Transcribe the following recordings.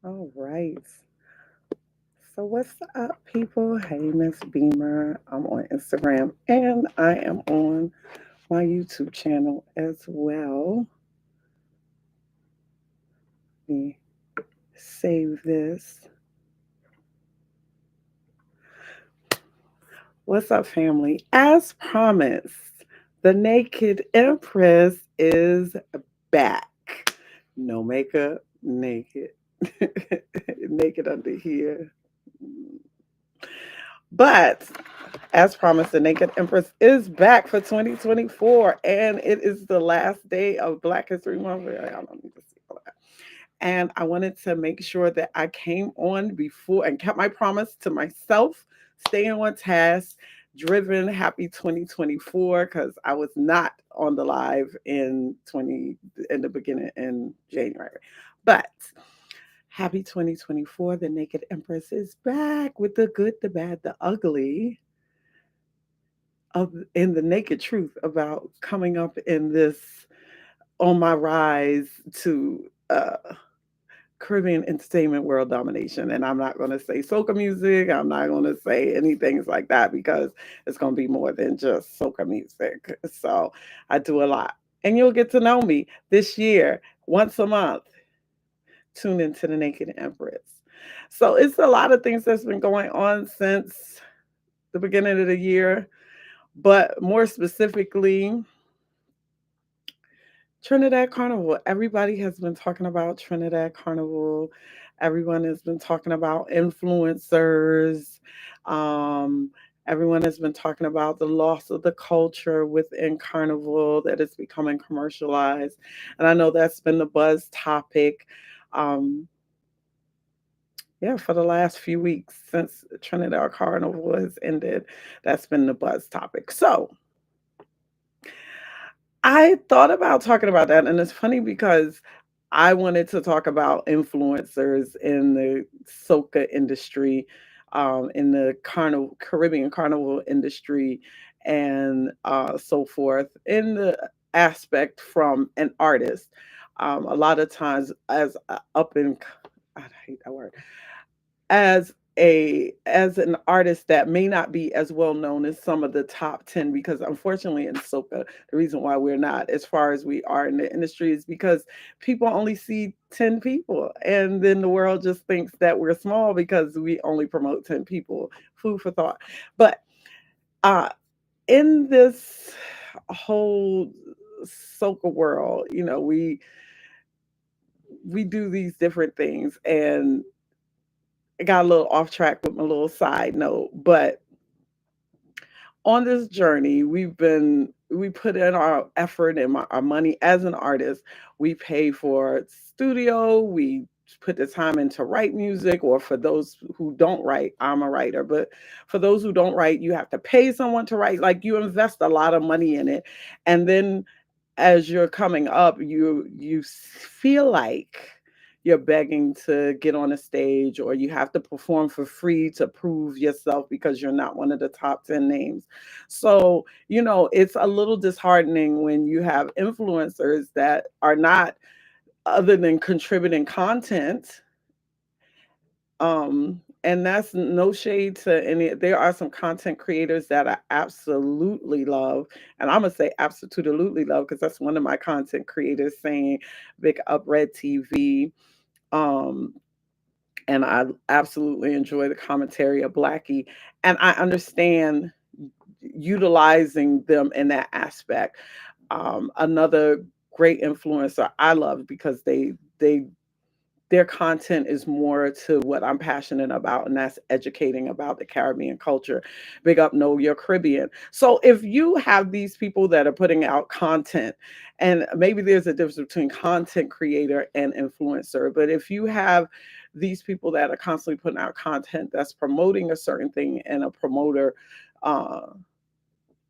All right. So what's up, people? Hey, Miss Beamer. I'm on Instagram and I am on my YouTube channel as well. Let me save this. What's up, family? As promised, the Naked Empress is back. No makeup, naked. Naked under here. But as promised, the Naked Empress is back for 2024, and it is the last day of Black History Month. I don't need to see all that. And I wanted to make sure that I came on before and kept my promise to myself, staying on task, driven. Happy 2024, because I was not on the live in the beginning in January, but happy 2024. The Naked Empress is back with the good, the bad, the ugly of in the naked truth about coming up in this on my rise to Caribbean entertainment world domination. And I'm not going to say soca music. I'm not going to say anything like that because it's going to be more than just soca music. So I do a lot. And you'll get to know me this year, once a month. Tune into the Naked Empress. So it's a lot of things that's been going on since the beginning of the year, but more specifically, Trinidad Carnival. Everybody has been talking about Trinidad Carnival. Everyone has been talking about influencers. Um, Everyone has been talking about the loss of the culture within Carnival that is becoming commercialized. And I know that's been the buzz topic. Um, yeah, for the last few weeks since Trinidad Carnival has ended, that's been the buzz topic. So, I thought about talking about that, and it's funny because I wanted to talk about influencers in the soca industry, in the carnival, Caribbean carnival industry, and so forth. In the aspect from an artist, a lot of times as up in, I hate that word, as an artist that may not be as well known as some of the top 10, because unfortunately in soca, the reason why we're not as far as we are in the industry is because people only see 10 people, and then the world just thinks that we're small because we only promote 10 people. Food for thought. But uh in this whole soca world, we do these different things, and I got a little off track with my little side note, but on this journey, we put in our effort and our money as an artist. We pay for studio. We put the time in to write music, or for those who don't write, I'm a writer, but for those who don't write, you have to pay someone to write. Like, you invest a lot of money in it, and then as you're coming up, you feel like you're begging to get on a stage, or you have to perform for free to prove yourself because you're not one of the top 10 names. So, it's a little disheartening when you have influencers that are not, other than contributing content, and that's no shade to any. There are some content creators that I absolutely love, and I'm gonna say absolutely love because that's one of my content creators saying, "Big Up Red TV." Um, and I absolutely enjoy the commentary of Blackie, and I understand utilizing them in that aspect. Another great influencer I love because they their content is more to what I'm passionate about, and that's educating about the Caribbean culture. Big up Know Your Caribbean. So if you have these people that are putting out content, and maybe there's a difference between content creator and influencer, but if you have these people that are constantly putting out content that's promoting a certain thing, and a promoter uh,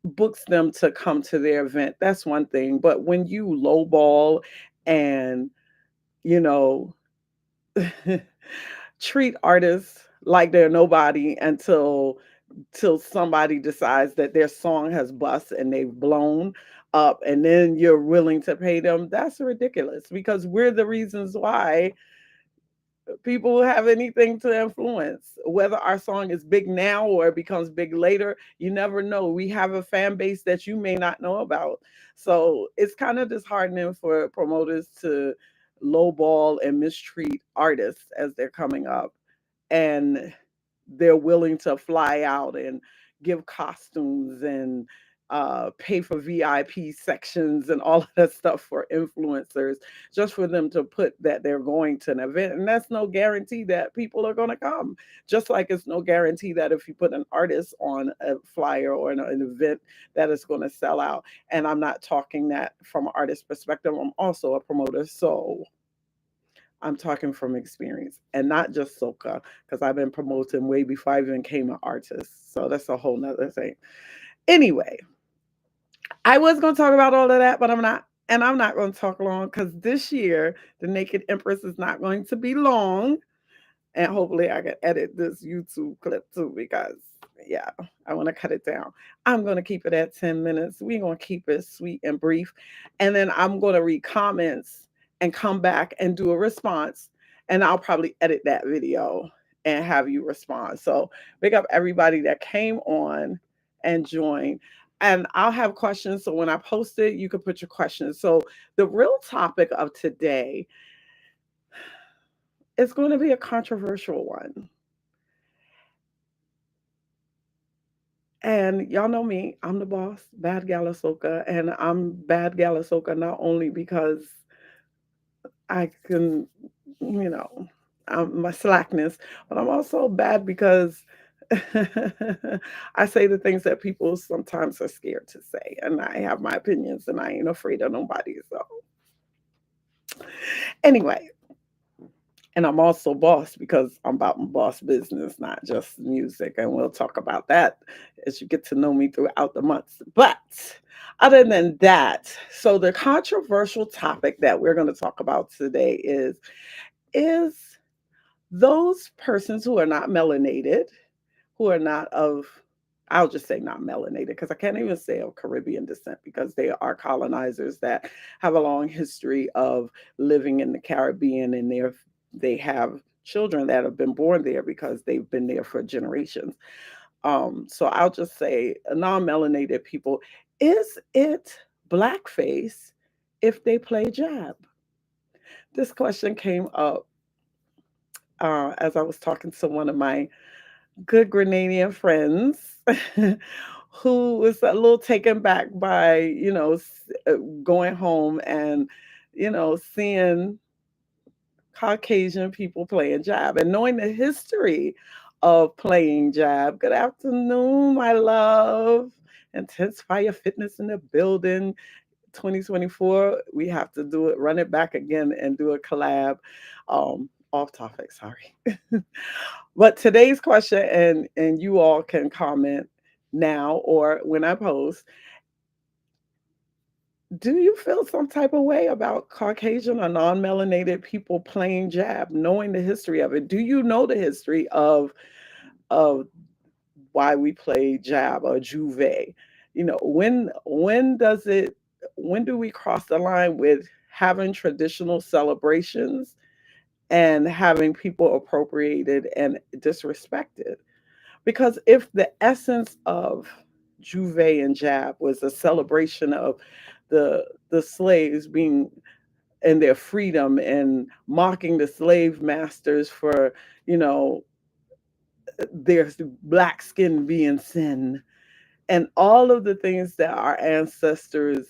books them to come to their event, that's one thing. But when you lowball and, you know, treat artists like they're nobody until till somebody decides that their song has bust and they've blown up, and then you're willing to pay them, that's ridiculous, because we're the reasons why people have anything to influence. Whether our song is big now or it becomes big later, you never know. We have a fan base that you may not know about. So it's kind of disheartening for promoters to lowball and mistreat artists as they're coming up. And they're willing to fly out and give costumes and pay for VIP sections and all of that stuff for influencers just for them to put that they're going to an event. And that's no guarantee that people are going to come. Just like it's no guarantee that if you put an artist on a flyer or an event that is going to sell out. And I'm not talking that from an artist perspective. I'm also a promoter. So I'm talking from experience and not just soca, because I've been promoting way before I even became an artist. So that's a whole nother thing. Anyway, I was going to talk about all of that, but I'm not. And I'm not going to talk long because this year, the Naked Empress is not going to be long. And hopefully I can edit this YouTube clip too because yeah, I want to cut it down. I'm going to keep it at 10 minutes. We're going to keep it sweet and brief. And then I'm going to read comments and come back and do a response. And I'll probably edit that video and have you respond. So big up everybody that came on and joined. And I'll have questions. So when I post it, you can put your questions. So the real topic of today, it's going to be a controversial one. And y'all know me, I'm the boss, Bad Gala Soca, and I'm Bad Gala Soca not only because I can, you know, my slackness, but I'm also bad because I say the things that people sometimes are scared to say, and I have my opinions, and I ain't afraid of nobody. So anyway, and I'm also boss because I'm about my boss business, not just music. And we'll talk about that as you get to know me throughout the months. But other than that, so the controversial topic that we're going to talk about today is those persons who are not melanated, who are not of, I'll just say not melanated because I can't even say of Caribbean descent because they are colonizers that have a long history of living in the Caribbean, and they have children that have been born there because they've been there for generations. So I'll just say non-melanated people, is it blackface if they play jab? This question came up as I was talking to one of my good Grenadian friends who was a little taken back by, going home and, seeing Caucasian people playing jab and knowing the history of playing jab. Good afternoon, my love. Intense Fire Fitness in the building. 2024, we have to do it, run it back again and do a collab. Off topic, sorry. But today's question, and you all can comment now or when I post, do you feel some type of way about Caucasian or non-melanated people playing jab, knowing the history of it? Do you know the history of why we play jab or juve? When do we cross the line with having traditional celebrations and having people appropriated and disrespected? Because if the essence of juve and jab was a celebration of the slaves being and their freedom and mocking the slave masters for, you know, their black skin being sin, and all of the things that our ancestors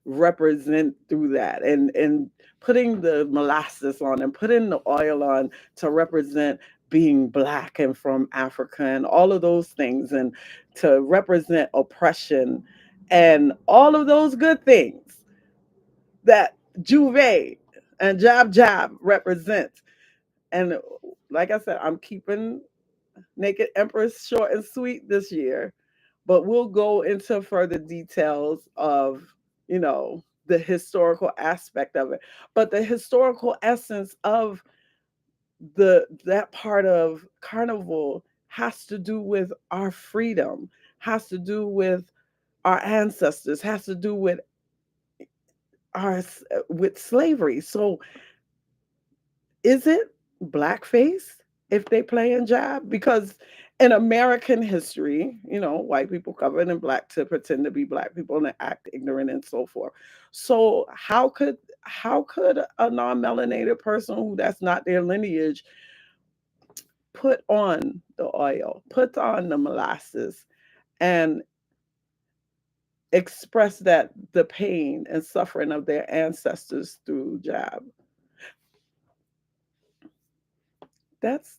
represent through that, and putting the molasses on and putting the oil on to represent being black and from Africa and all of those things, and to represent oppression and all of those good things that juve and jab represent. And like I said, I'm keeping Naked Empress short and sweet this year, but we'll go into further details of, the historical aspect of it. But the historical essence of that part of carnival has to do with our freedom, has to do with our ancestors, has to do with our with slavery. So is it blackface if they play in jab? Because in American history, white people covered in black to pretend to be black people and act ignorant and so forth. So how could a non-melanated person who that's not their lineage put on the oil, put on the molasses, and express that the pain and suffering of their ancestors through jab? That's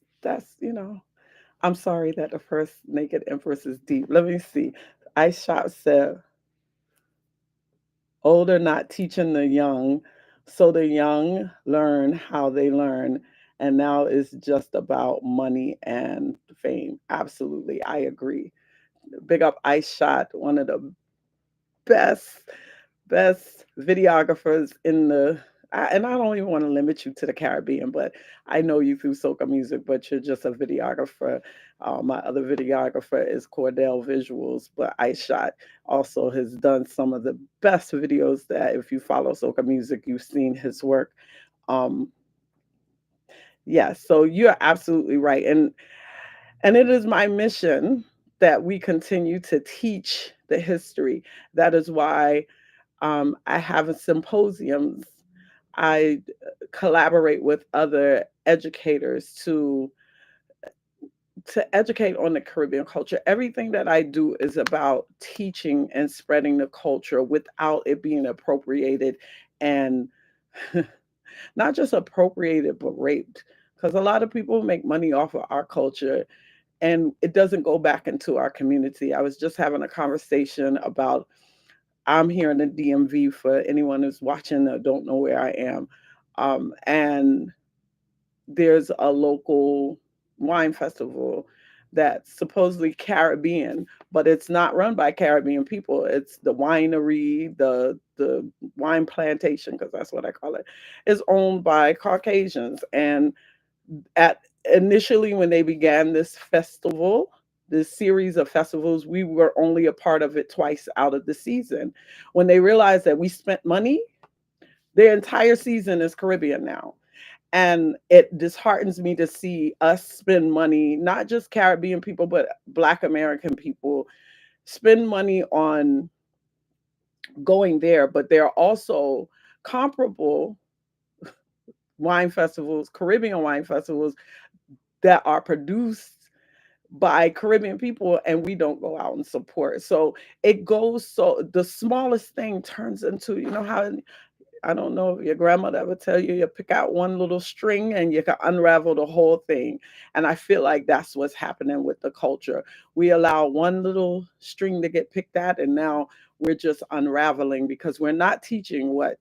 I'm sorry that the first naked empress is deep. Let me see. I shot said, older not teaching the young, so the young learn how they learn. And now it's just about money and fame. Absolutely. I agree. Big up I shot, one of the best best videographers in and I don't even want to limit you to the Caribbean, but I know you through soca music, but you're just a videographer. My other videographer is Cordell Visuals, but I shot also has done some of the best videos that if you follow soca music, you've seen his work. Um, yeah, so you're absolutely right. And it is my mission that we continue to teach the history. That is why I have symposiums. I collaborate with other educators to educate on the Caribbean culture. Everything that I do is about teaching and spreading the culture without it being appropriated and not just appropriated but raped. Because a lot of people make money off of our culture and it doesn't go back into our community. I was just having a conversation about I'm here in the DMV for anyone who's watching that don't know where I am. And there's a local wine festival that's supposedly Caribbean, but it's not run by Caribbean people. It's the winery, the wine plantation, because that's what I call it, is owned by Caucasians. And at initially when they began this series of festivals, we were only a part of it twice out of the season. When they realized that we spent money, their entire season is Caribbean now. And it disheartens me to see us spend money, not just Caribbean people, but Black American people spend money on going there. But there are also comparable wine festivals, Caribbean wine festivals that are produced by Caribbean people and we don't go out and support. So it goes so the smallest thing turns into, how I don't know if your grandmother ever tell you you pick out one little string and you can unravel the whole thing. And I feel like that's what's happening with the culture. We allow one little string to get picked at and now we're just unraveling because we're not teaching what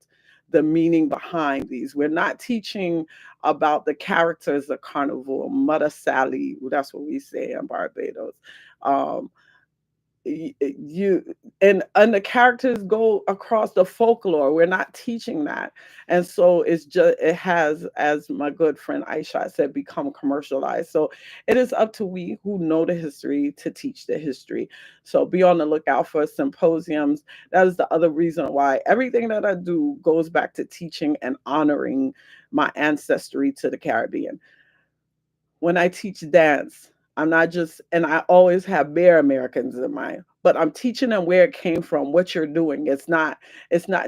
the meaning behind these. We're not teaching about the characters of Carnival, Mother Sally, that's what we say in Barbados. Um, you and the characters go across the folklore. We're not teaching that, and so it has, as my good friend Aisha said, become commercialized. So it is up to we who know the history to teach the history. So be on the lookout for symposiums. That is the other reason why everything that I do goes back to teaching and honoring my ancestry to the Caribbean. When I teach dance, I'm not just, and I always have bare Americans in mind, but I'm teaching them where it came from, what you're doing. It's not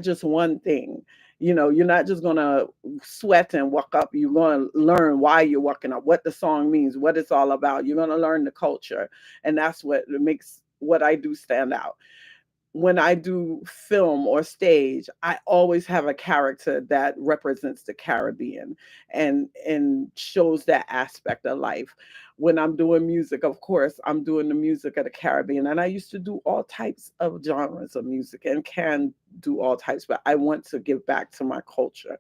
just one thing. You're not just gonna sweat and walk up. You're gonna learn why you're walking up, what the song means, what it's all about. You're gonna learn the culture, and that's what makes what I do stand out. When I do film or stage, I always have a character that represents the Caribbean and shows that aspect of life. When I'm doing music, of course, I'm doing the music of the Caribbean. And I used to do all types of genres of music and can do all types, but I want to give back to my culture.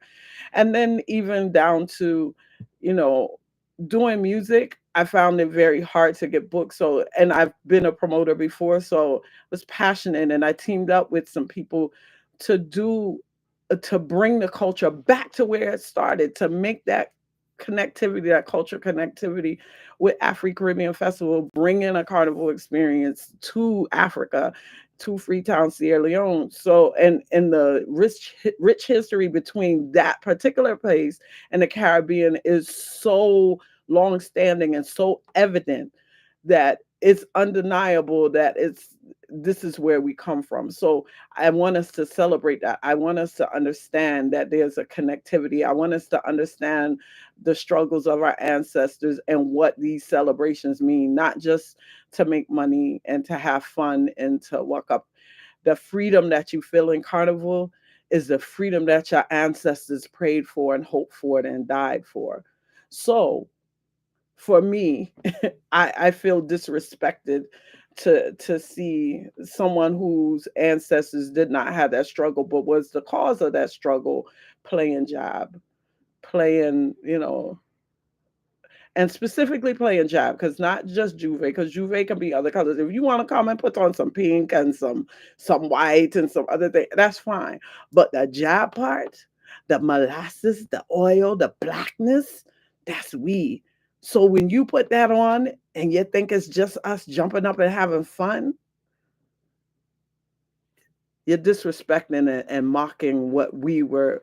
And then even down to, you know, doing music, I found it very hard to get booked. So, and I've been a promoter before, so I was passionate and I teamed up with some people to do to bring the culture back to where it started, to make that connectivity, that cultural connectivity with Afri Caribbean Festival, bringing a carnival experience to Africa, to Freetown, Sierra Leone. So, and the rich history between that particular place and the Caribbean is so long standing and so evident that it's undeniable that it's this is where we come from. So I want us to celebrate that. I want us to understand that there's a connectivity. I want us to understand the struggles of our ancestors and what these celebrations mean, not just to make money and to have fun and to walk up. The freedom that you feel in Carnival is the freedom that your ancestors prayed for and hoped for and died for. So for me, I feel disrespected to see someone whose ancestors did not have that struggle, but was the cause of that struggle, playing job, playing, and specifically playing jab, because not just Juve, because Juve can be other colors. If you want to come and put on some pink and some white and some other thing, that's fine. But the jab part, the molasses, the oil, the blackness, that's we. So when you put that on and you think it's just us jumping up and having fun, you're disrespecting it and mocking what we were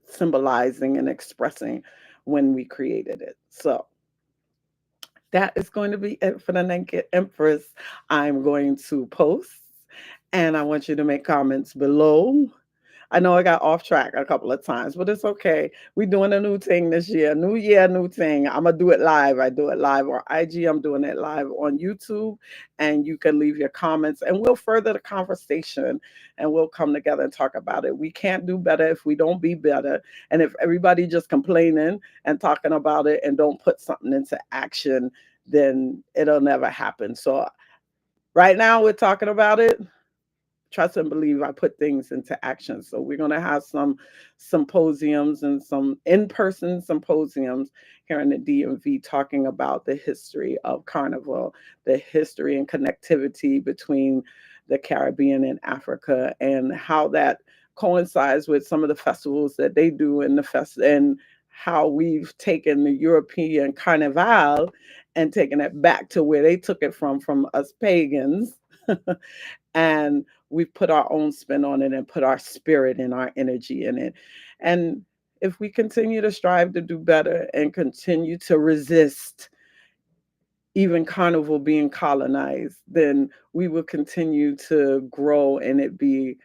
symbolizing and expressing when we created it. So that is going to be it for the Naked Empress. I'm going to post and I want you to make comments below. I know I got off track a couple of times, but it's okay. We're doing a new thing this year. New year, new thing. I'm going to do it live. I do it live on IG. I'm doing it live on YouTube. And you can leave your comments and we'll further the conversation and we'll come together and talk about it. We can't do better if we don't be better. And if everybody just complaining and talking about it and don't put something into action, then it'll never happen. So right now we're talking about it. Trust and believe I put things into action. So we're going to have some symposiums and some in-person symposiums here in the DMV talking about the history of Carnival, the history and connectivity between the Caribbean and Africa, and how that coincides with some of the festivals that they do in the fest, and how we've taken the European Carnival and taken it back to where they took it from us pagans. And we've put our own spin on it and put our spirit and our energy in it. And if we continue to strive to do better and continue to resist even Carnival being colonized, then we will continue to grow and it be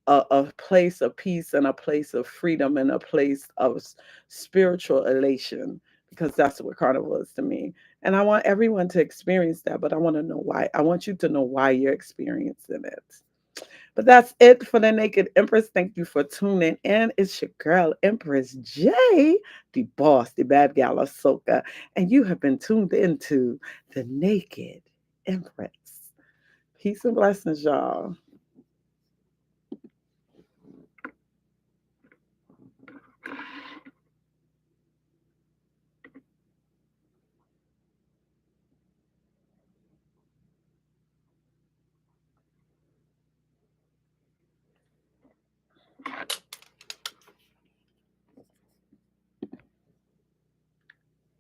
a place of peace and a place of freedom and a place of spiritual elation, because that's what Carnival is to me. And I want everyone to experience that, but I want to know why. I want you to know why you're experiencing it. But that's it for the Naked Empress. Thank you for tuning in. It's your girl, Empress J, the boss, the bad gal of Soca. And you have been tuned into the Naked Empress. Peace and blessings, y'all.